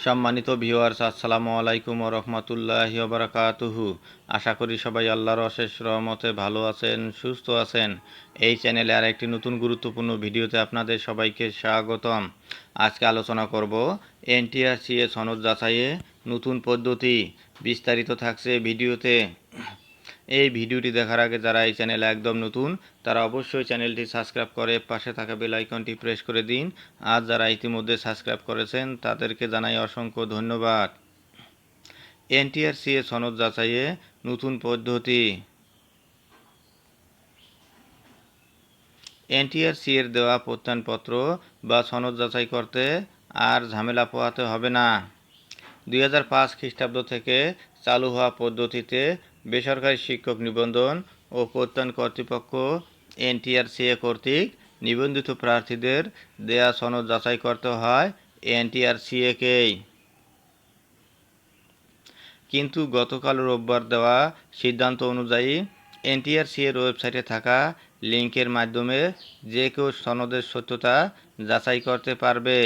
সম্মানিত ভিউয়ার্স, আসসালামু আলাইকুম ওয়া রাহমাতুল্লাহি ওয়া বারাকাতুহু। আশা করি সবাই আল্লাহর অশেষ রহমতে ভালো আছেন, সুস্থ আছেন। এই চ্যানেলে আর একটি নতুন গুরুত্বপূর্ণ ভিডিওতে আপনাদের সবাইকে স্বাগতম। আজকে আলোচনা করব এনটিআরসিএ সনদ যাচাইয়ে নতুন পদ্ধতি। বিস্তারিত থাকছে ভিডিওতে। এই ভিডিওটি দেখার আগে যারা এই চ্যানেলে একদম নতুন তারা অবশ্যই চ্যানেলটি সাবস্ক্রাইব করে পাশে থাকা বেল আইকনটি প্রেস করে দিন। আর যারা ইতিমধ্যে সাবস্ক্রাইব করেছেন তাদেরকে জানাই অসংখ্য ধন্যবাদ। এনটিআরসিএ সনদ যাচাইয়ে নতুন পদ্ধতি। এনটিআরসি এর দেওয়া প্রত্যয়নপত্র বা সনদ যাচাই করতে আর ঝামেলা পোহাতে হবে না। 2005 খ্রিস্টাব্দ থেকে চালু হওয়া পদ্ধতিতে বেসরকারি শিক্ষক নিবন্ধন ও প্রত্যয়ন কর্তৃপক্ষ এনটিআরসিএ কর্তৃক নিবন্ধিত প্রার্থীদের দেয়া সনদ যাচাই করতে হয় এনটিআরসিএকেই। কিন্তু গতকাল রোববার দেওয়া সিদ্ধান্ত অনুযায়ী এনটিআরসিএর ওয়েবসাইটে থাকা লিঙ্কের মাধ্যমে যে কেউ সনদের সত্যতা যাচাই করতে পারবে।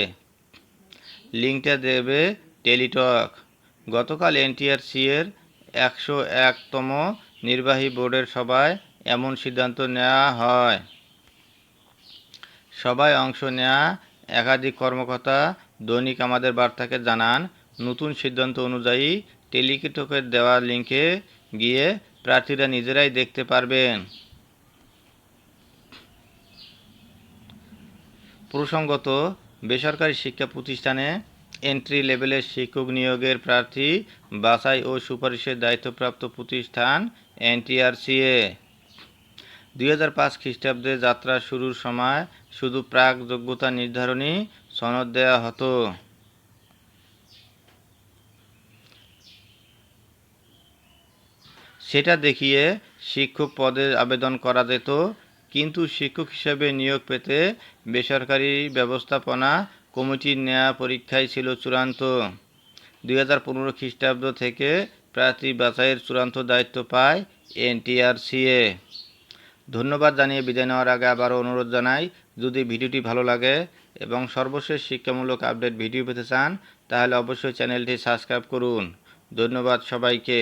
লিঙ্কটা দেবে টেলিটক। গতকাল এনটিআরসিএর 101তম নির্বাহী বোর্ডের সভায় এমন সিদ্ধান্ত নেওয়া হয়। সভায় অংশ নেওয়া একাধিক কর্মকর্তা দৈনিক আমাদের বার্তাকে জানান, নতুন সিদ্ধান্ত অনুযায়ী টেলিটকের দেওয়া লিঙ্কে গিয়ে প্রার্থীরা নিজেরাই দেখতে পারবেন। প্রসঙ্গত, বেসরকারি শিক্ষা প্রতিষ্ঠানে এন্ট্রি লেভেলের শিক্ষক নিয়োগের প্রার্থী বাছাই ও সুপারিশের দায়িত্বপ্রাপ্ত প্রতিষ্ঠান এনটিআরসিএ। 2005 খ্রিস্টাব্দে যাত্রা শুরুর সময় শুধু প্রাক যোগ্যতা নির্ধারণী সনদ দেওয়া হতো। সেটা দেখিয়ে শিক্ষক পদে আবেদন করা যেত, কিন্তু শিক্ষক হিসেবে নিয়োগ পেতে বেসরকারি ব্যবস্থাপনা কমিটির নেওয়া পরীক্ষাই ছিল চূড়ান্ত। 2015 খ্রিস্টাব্দ থেকে প্রার্থী বাছাইয়ের চূড়ান্ত দায়িত্ব পায় এনটিআরসিএ। ধন্যবাদ জানিয়ে বিদায় নেওয়ার আগে আবারও অনুরোধ জানাই, যদি ভিডিওটি ভালো লাগে এবং সর্বশেষ শিক্ষামূলক আপডেট ভিডিও পেতে চান তাহলে অবশ্যই চ্যানেলটি সাবস্ক্রাইব করুন। ধন্যবাদ সবাইকে।